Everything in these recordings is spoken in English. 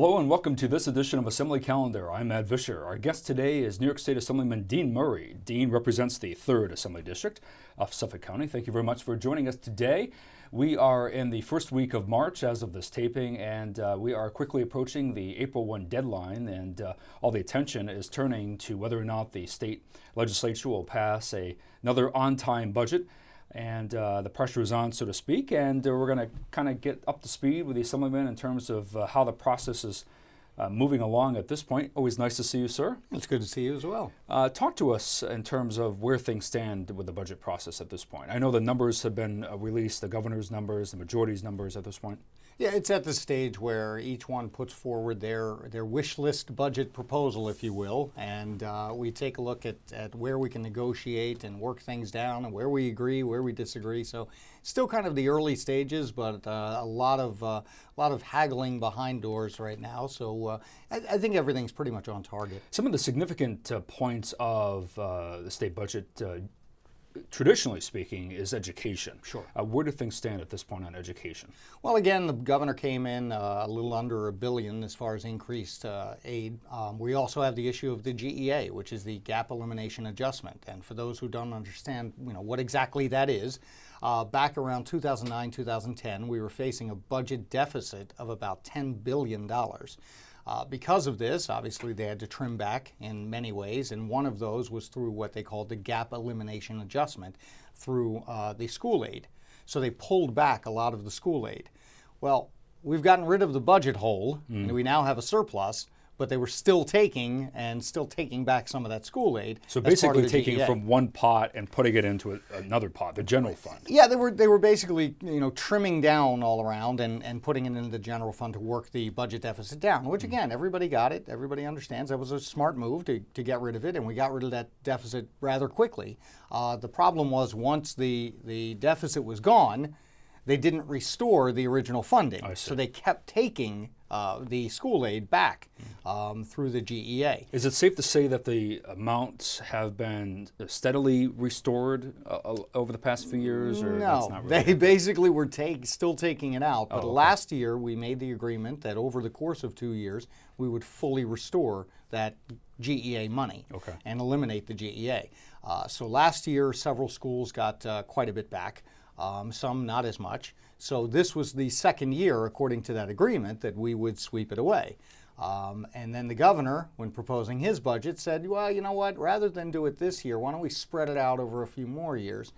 Hello and welcome to this edition of Assembly Calendar. I'm Matt Visscher. Our guest today is New York State Assemblyman Dean Murray. Dean represents the 3rd Assembly District of Suffolk County. Thank you very much for joining us today. We are in the first week of March as of this taping, and we are quickly approaching the April 1 deadline, and all the attention is turning to whether or not the state legislature will pass another on-time budget. And the pressure is on, so to speak, and we're going to kind of get up to speed with the Assemblyman in terms of how the process is moving along at this point. Always nice to see you, sir. It's good to see you as well. Talk to us in terms of where things stand with the budget process at this point. I know the numbers have been released, the governor's numbers, the majority's numbers at this point. Yeah, it's at the stage where each one puts forward their wish list budget proposal, if you will, and we take a look at where we can negotiate and work things down and where we agree, where we disagree. So still kind of the early stages, but a lot of haggling behind doors right now. So I think everything's pretty much on target. Some of the significant points of the state budget, traditionally speaking, is education. Sure. Where do things stand at this point on education? Well, again, the governor came in a little under $1 billion as far as increased aid. We also have the issue of the GEA, which is the Gap Elimination Adjustment. And for those who don't understand, what exactly that is, back around 2009, 2010, we were facing a budget deficit of about $10 billion. Because of this, obviously, they had to trim back in many ways, and one of those was through what they called the Gap Elimination Adjustment through the school aid. So they pulled back a lot of the school aid. Well, we've gotten rid of the budget hole, and we now have a surplus, but they were still taking back some of that school aid. So basically taking GEA. from one pot and putting it into another pot, the general fund. Yeah, they were basically trimming down all around and putting it into the general fund to work the budget deficit down, which again, everybody got it. Everybody understands that was a smart move to get rid of it, and we got rid of that deficit rather quickly. The problem was once the deficit was gone, they didn't restore the original funding. So they kept taking the school aid back through the GEA. Is it safe to say that the amounts have been steadily restored over the past few years? Or No, that's not really they basically were still taking it out. But okay. Last year, we made the agreement that over the course of 2 years, we would fully restore that GEA money and eliminate the GEA. So last year, several schools got quite a bit back. Some not as much. So this was the second year, according to that agreement, that we would sweep it away. And then the governor, when proposing his budget, said, well, you know what, rather than do it this year, why don't we spread it out over a few more years?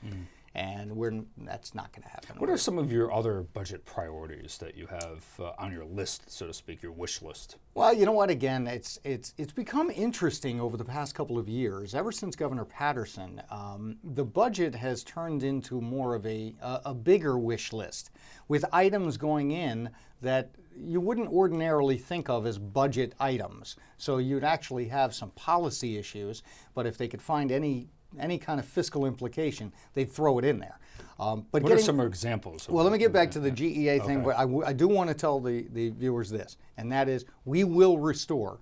And that's not going to happen. What are some of your other budget priorities that you have on your list, so to speak, your wish list? Well, you know what? Again, it's become interesting over the past couple of years. Ever since Governor Patterson, the budget has turned into more of a bigger wish list with items going in that you wouldn't ordinarily think of as budget items. So you'd actually have some policy issues, but if they could find any kind of fiscal implication, they'd throw it in there. But what are some examples? Well, let me get back to the GEA thing, but I do want to tell the viewers this, and that is we will restore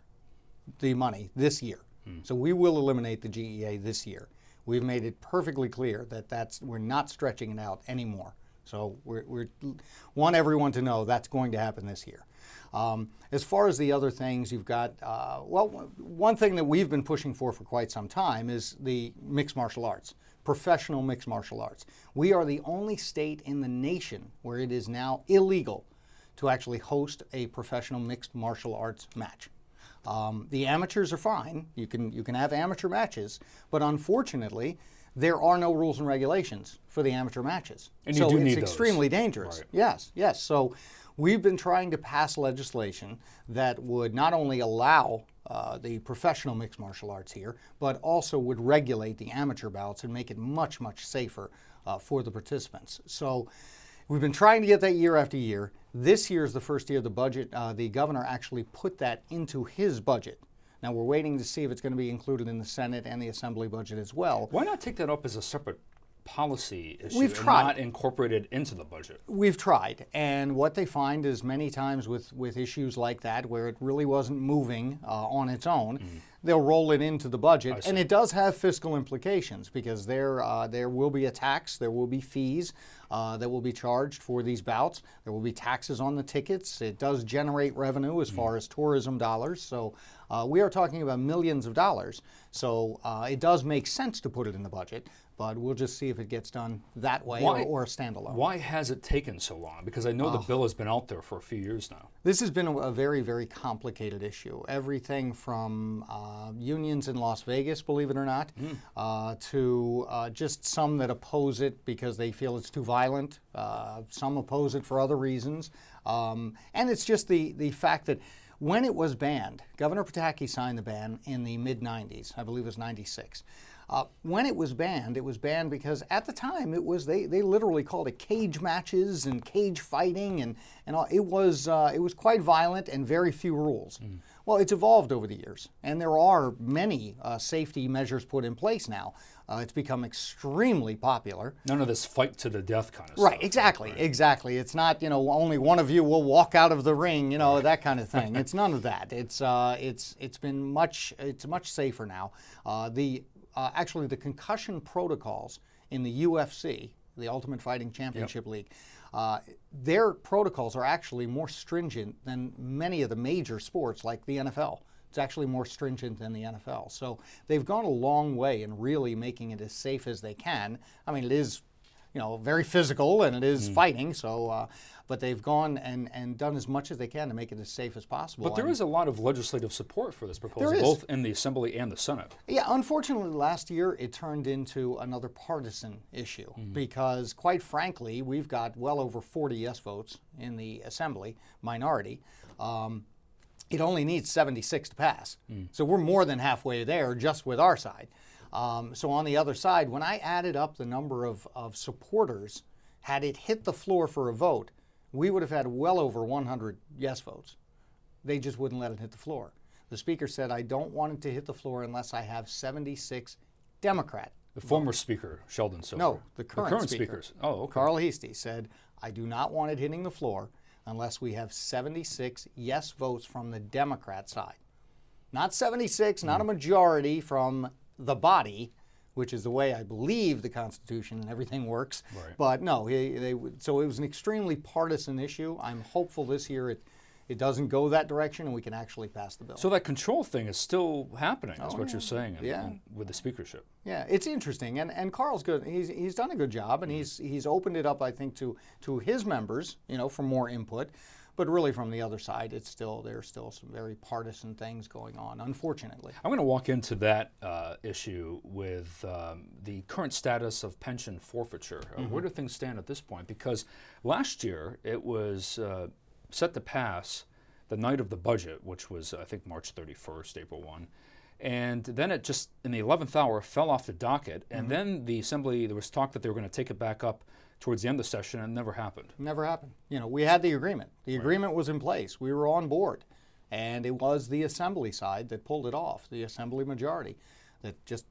the money this year. So we will eliminate the GEA this year. We've made it perfectly clear that we're not stretching it out anymore. So we want everyone to know that's going to happen this year. As far as the other things, you've got, one thing that we've been pushing for quite some time is the mixed martial arts, professional mixed martial arts. We are the only state in the nation where it is now illegal to actually host a professional mixed martial arts match. The amateurs are fine. You can have amateur matches, but unfortunately, there are no rules and regulations for the amateur matches. And you do need those. It's extremely dangerous. Right. Yes. So we've been trying to pass legislation that would not only allow the professional mixed martial arts here, but also would regulate the amateur bouts and make it much, much safer for the participants. So we've been trying to get that year after year. This year is the first year the budget, the governor actually put that into his budget. Now we're waiting to see if it's going to be included in the Senate and the Assembly budget as well. Why not take that up as a separate policy issue We've tried. And not incorporated into the budget? We've tried, and what they find is many times with issues like that where it really wasn't moving on its own, they'll roll it into the budget, I see. and it does have fiscal implications because there will be a tax, there will be fees that will be charged for these bouts. There will be taxes on the tickets. It does generate revenue as far as tourism dollars. So we are talking about millions of dollars. So it does make sense to put it in the budget, but we'll just see if it gets done that way or a standalone. Why has it taken so long? Because I know the bill has been out there for a few years now. This has been a very, very complicated issue. Everything from unions in Las Vegas, believe it or not, to just some that oppose it because they feel it's too violent. Some oppose it for other reasons. And it's just the fact that when it was banned, Governor Pataki signed the ban in the mid-90s. I believe it was 96. When it was banned because at the time they literally called it cage matches and cage fighting and all. It was quite violent and very few rules. Well, it's evolved over the years, and there are many safety measures put in place now. It's become extremely popular. None of this fight to the death kind of stuff. Right, exactly. It's not, only one of you will walk out of the ring, that kind of thing. It's none of that. It's much safer now. Actually, the concussion protocols in the UFC, the Ultimate Fighting Championship League, their protocols are actually more stringent than many of the major sports like the NFL. It's actually more stringent than the NFL. So they've gone a long way in really making it as safe as they can. I mean, it is, very physical and it is fighting. So, but they've gone and done as much as they can to make it as safe as possible. But there is a lot of legislative support for this proposal, both in the Assembly and the Senate. Yeah, unfortunately, last year it turned into another partisan issue because, quite frankly, we've got well over 40 yes votes in the Assembly, minority. It only needs 76 to pass. So we're more than halfway there just with our side. So on the other side, when I added up the number of supporters, had it hit the floor for a vote, we would have had well over 100 yes votes. They just wouldn't let it hit the floor. The Speaker said, I don't want it to hit the floor unless I have 76 Democrat. The former Speaker, Sheldon Silver. No, the current speakers. Oh, okay. Carl Heastie said, I do not want it hitting the floor unless we have 76 yes votes from the Democrat side. Not 76, not a majority from the body, which is the way I believe the Constitution and everything works. Right. But no, so it was an extremely partisan issue. I'm hopeful this year it doesn't go that direction and we can actually pass the bill. So that control thing is still happening, is what you're saying, with the speakership. Yeah, it's interesting, and Carl's good. He's done a good job, and he's opened it up, I think, to his members, for more input. But really, from the other side, there's still some very partisan things going on, unfortunately. I'm going to walk into that issue with the current status of pension forfeiture. Where do things stand at this point? Because last year it was set to pass the night of the budget, which was, I think, March 31st, April 1. And then it just, in the 11th hour, fell off the docket. And then the Assembly, there was talk that they were going to take it back up towards the end of the session, and it never happened. Never happened. We had the agreement. The agreement was in place. We were on board. And it was the Assembly side that pulled it off, the Assembly majority, that just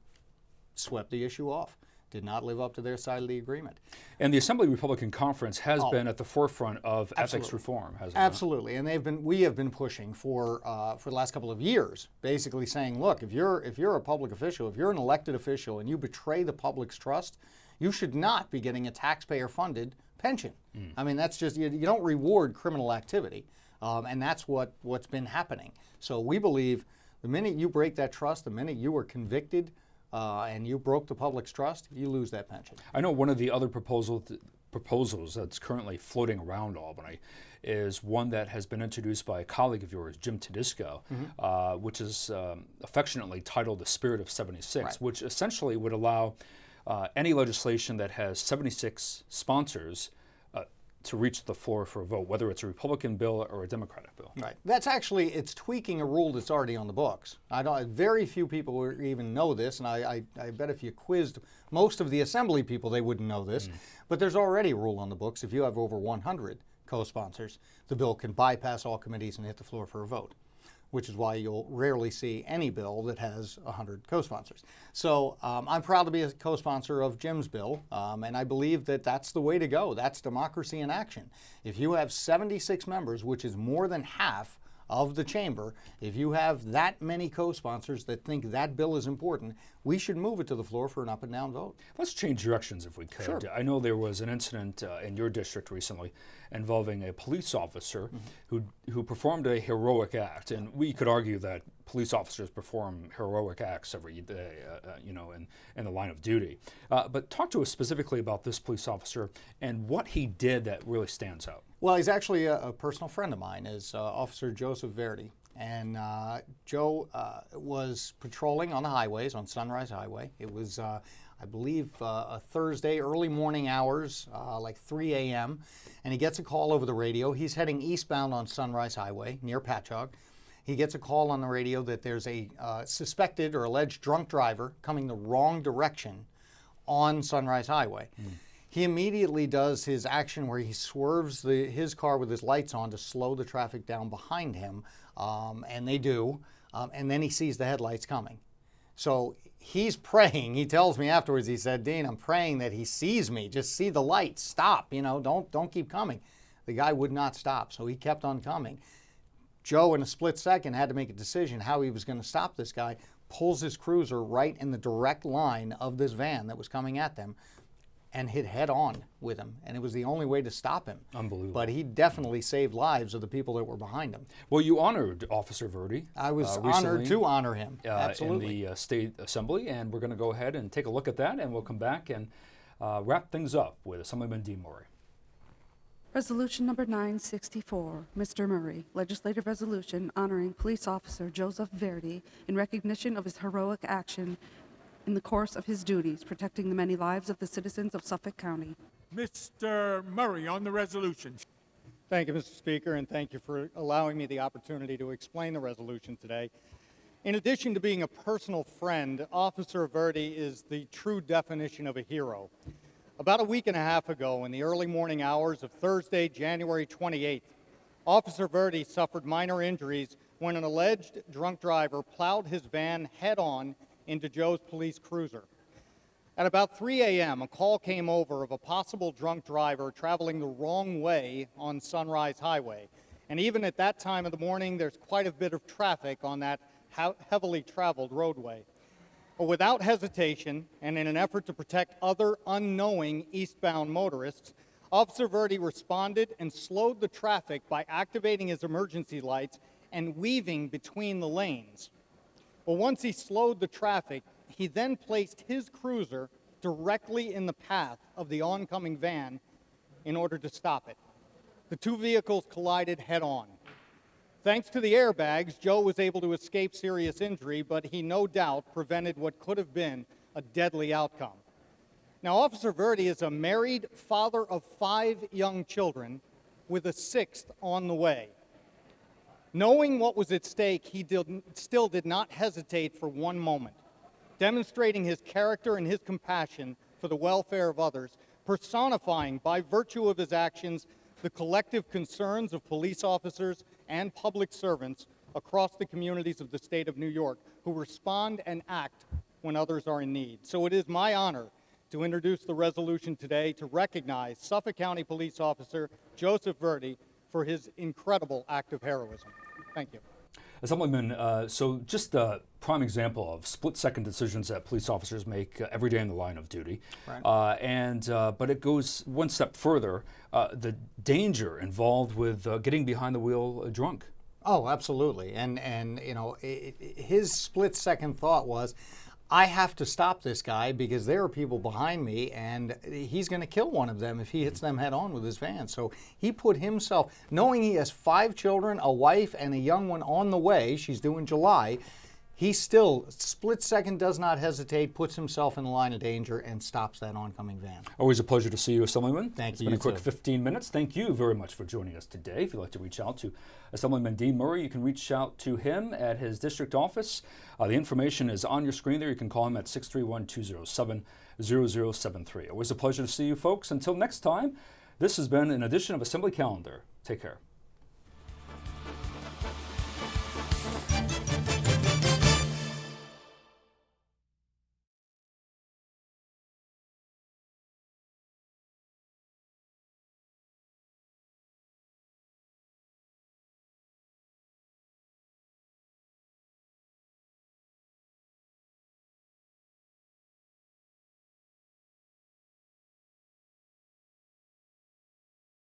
swept the issue off. Did not live up to their side of the agreement. And the Assembly Republican Conference has been at the forefront of ethics reform, hasn't it? Absolutely, and we have been pushing for the last couple of years, basically saying, look, if you're a public official, if you're an elected official, and you betray the public's trust, you should not be getting a taxpayer-funded pension. I mean, that's just you don't reward criminal activity, and that's what's been happening. So we believe the minute you break that trust, the minute you are convicted. And you broke the public's trust, you lose that pension. I know one of the other proposals that's currently floating around Albany is one that has been introduced by a colleague of yours, Jim Tedisco, which is affectionately titled The Spirit of 76, which essentially would allow any legislation that has 76 sponsors to reach the floor for a vote, whether it's a Republican bill or a Democratic bill. Right. That's actually, it's tweaking a rule that's already on the books. Very few people even know this, and I bet if you quizzed most of the Assembly people, they wouldn't know this. But there's already a rule on the books. If you have over 100 co-sponsors, the bill can bypass all committees and hit the floor for a vote, which is why you'll rarely see any bill that has 100 co-sponsors. So I'm proud to be a co-sponsor of Jim's bill, and I believe that that's the way to go. That's democracy in action. If you have 76 members, which is more than half of the chamber, if you have that many co-sponsors that think that bill is important, we should move it to the floor for an up and down vote. Let's change directions if we could. Sure. I know there was an incident in your district recently involving a police officer who performed a heroic act, and we could argue that police officers perform heroic acts every day, in the line of duty. But talk to us specifically about this police officer and what he did that really stands out. Well, he's actually a personal friend of mine, is Officer Joseph Verdi. And Joe was patrolling on the highways, on Sunrise Highway. It was, I believe, a Thursday, early morning hours, like 3 a.m. And he gets a call over the radio. He's heading eastbound on Sunrise Highway near Patchogue. He gets a call on the radio that there's a suspected or alleged drunk driver coming the wrong direction on Sunrise Highway. He immediately does his action where he swerves his car with his lights on to slow the traffic down behind him, and they do, and then he sees the headlights coming. So he's praying. He tells me afterwards, he said, "Dean, I'm praying that he sees me. Just see the lights. Stop. Don't keep coming." The guy would not stop, so he kept on coming. Joe, in a split second, had to make a decision how he was going to stop this guy, pulls his cruiser right in the direct line of this van that was coming at them, and hit head on with him. And it was the only way to stop him. Unbelievable. But he definitely saved lives of the people that were behind him. Well, you honored Officer Verdi. I was honored to honor him. Absolutely. In the State Assembly, and we're going to go ahead and take a look at that, and we'll come back and wrap things up with Assemblyman Dean Murray. Resolution number 964, Mr. Murray, legislative resolution honoring police officer Joseph Verdi in recognition of his heroic action in the course of his duties, protecting the many lives of the citizens of Suffolk County. Mr. Murray on the resolution. Thank you, Mr. Speaker, and thank you for allowing me the opportunity to explain the resolution today. In addition to being a personal friend, Officer Verdi is the true definition of a hero. About a week and a half ago, in the early morning hours of Thursday, January 28th, Officer Verdi suffered minor injuries when an alleged drunk driver plowed his van head-on into Joe's police cruiser. At about 3 a.m., a call came over of a possible drunk driver traveling the wrong way on Sunrise Highway. And even at that time of the morning, there's quite a bit of traffic on that heavily traveled roadway. But without hesitation, and in an effort to protect other unknowing eastbound motorists, Officer Verdi responded and slowed the traffic by activating his emergency lights and weaving between the lanes. Well, once he slowed the traffic, he then placed his cruiser directly in the path of the oncoming van in order to stop it. The two vehicles collided head-on. Thanks to the airbags, Joe was able to escape serious injury, but he no doubt prevented what could have been a deadly outcome. Now, Officer Verdi is a married father of 5 young children with a 6th on the way. Knowing what was at stake, he still did not hesitate for one moment, demonstrating his character and his compassion for the welfare of others, personifying by virtue of his actions the collective concerns of police officers and public servants across the communities of the state of New York who respond and act when others are in need. So it is my honor to introduce the resolution today to recognize Suffolk County Police Officer Joseph Verdi for his incredible act of heroism. Thank you. Assemblyman, so just a prime example of split-second decisions that police officers make every day in the line of duty. Right. But it goes one step further, the danger involved with getting behind the wheel drunk. Oh, absolutely. And his split-second thought was, I have to stop this guy because there are people behind me and he's going to kill one of them if he hits them head on with his van. So he put himself, knowing he has 5 children, a wife, and a young one on the way, she's due in July, he still, split second, does not hesitate, puts himself in the line of danger, and stops that oncoming van. Always a pleasure to see you, Assemblyman. Thank you. It's been a quick 15 minutes. Thank you very much for joining us today. If you'd like to reach out to Assemblyman Dean Murray, you can reach out to him at his district office. The information is on your screen there. You can call him at 631-207-0073. Always a pleasure to see you, folks. Until next time, this has been an edition of Assembly Calendar. Take care.